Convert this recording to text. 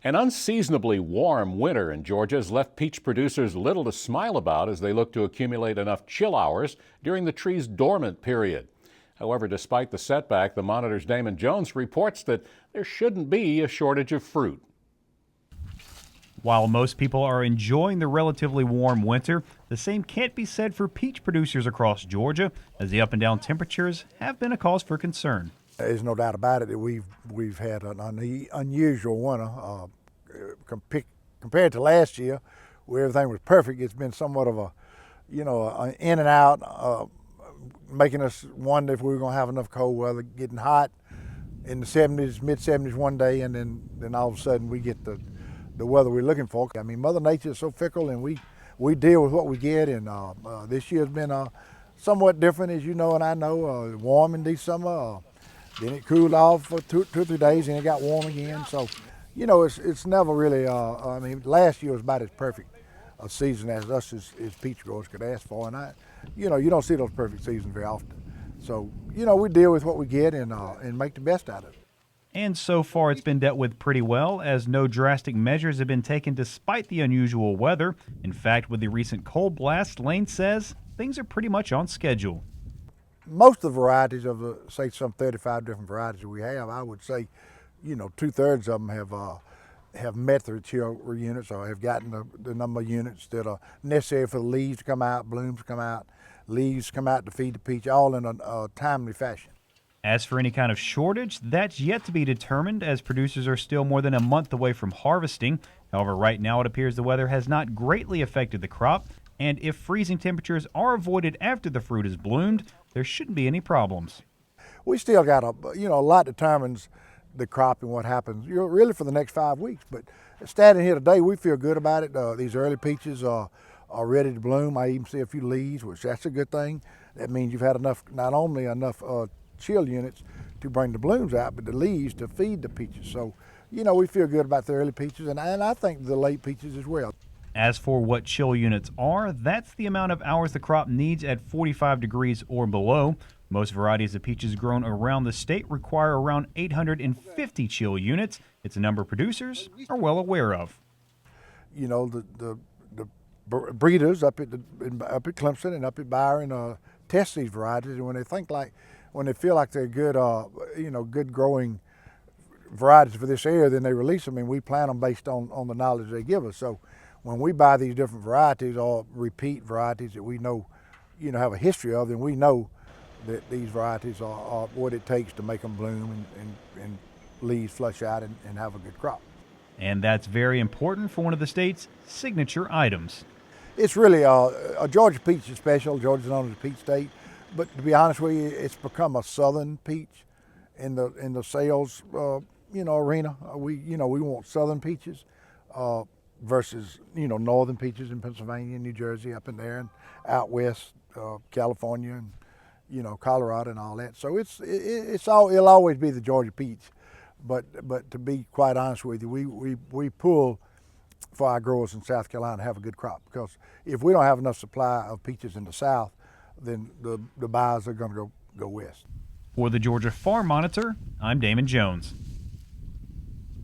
An unseasonably warm winter in Georgia has left peach producers little to smile about as they look to accumulate enough chill hours during the tree's dormant period. However, despite the setback, the Monitor's Damon Jones reports that there shouldn't be a shortage of fruit. While most people are enjoying the relatively warm winter, the same can't be said for peach producers across Georgia, as the up and down temperatures have been a cause for concern. There's no doubt about it that we've had an unusual winter compared to last year, where everything was perfect. It's been somewhat of a, an in and out, making us wonder if we were going to have enough cold weather. Getting hot in the 70s, mid 70s one day, and then all of a sudden we get the weather we're looking for. I mean, Mother Nature is so fickle, and we deal with what we get. And this year's been somewhat different, as you know and I know. Warm in December. Then it cooled off for two or 3 days, and it got warm again. So, it's never really, last year was about as perfect a season as us as peach growers could ask for. And you don't see those perfect seasons very often. So, we deal with what we get and make the best out of it. And so far it's been dealt with pretty well, as no drastic measures have been taken despite the unusual weather. In fact, with the recent cold blast, Lane says things are pretty much on schedule. Most of the varieties of say some 35 different varieties we have, I would say, 2/3 of them have met their chill units or have gotten the number of units that are necessary for the leaves to come out, blooms to come out, leaves come out to feed the peach, all in a timely fashion. As for any kind of shortage, that's yet to be determined, as producers are still more than a month away from harvesting. However, right now it appears the weather has not greatly affected the crop, and if freezing temperatures are avoided after the fruit is bloomed, there shouldn't be any problems. We still got a lot determines the crop and what happens really for the next 5 weeks. But standing here today, we feel good about it. These early peaches are ready to bloom. I even see a few leaves, which that's a good thing. That means you've had not only enough chill units to bring the blooms out, but the leaves to feed the peaches. So, we feel good about the early peaches, and I think the late peaches as well. As for what chill units are, that's the amount of hours the crop needs at 45 degrees or below. Most varieties of peaches grown around the state require around 850 chill units. It's a number producers are well aware of. The breeders up at Clemson and up at Byron test these varieties, and when they feel like they're good, good growing varieties for this area, then they release them, and we plant them based on the knowledge they give us. So when we buy these different varieties or repeat varieties that we know, have a history of, then we know that these varieties are what it takes to make them bloom and leaves flush out and have a good crop. And that's very important for one of the state's signature items. It's really a Georgia peach is special. Georgia's known as a peach state, but to be honest with you, it's become a southern peach in the sales arena. We want southern peaches versus northern peaches in Pennsylvania, New Jersey, up in there, and out west, California, and Colorado and all that. So it'll always be the Georgia peach, but to be quite honest with you, we pull for our growers in South Carolina to have a good crop, because if we don't have enough supply of peaches in the South, then the buyers are going to go west. For the Georgia Farm Monitor, I'm Damon Jones.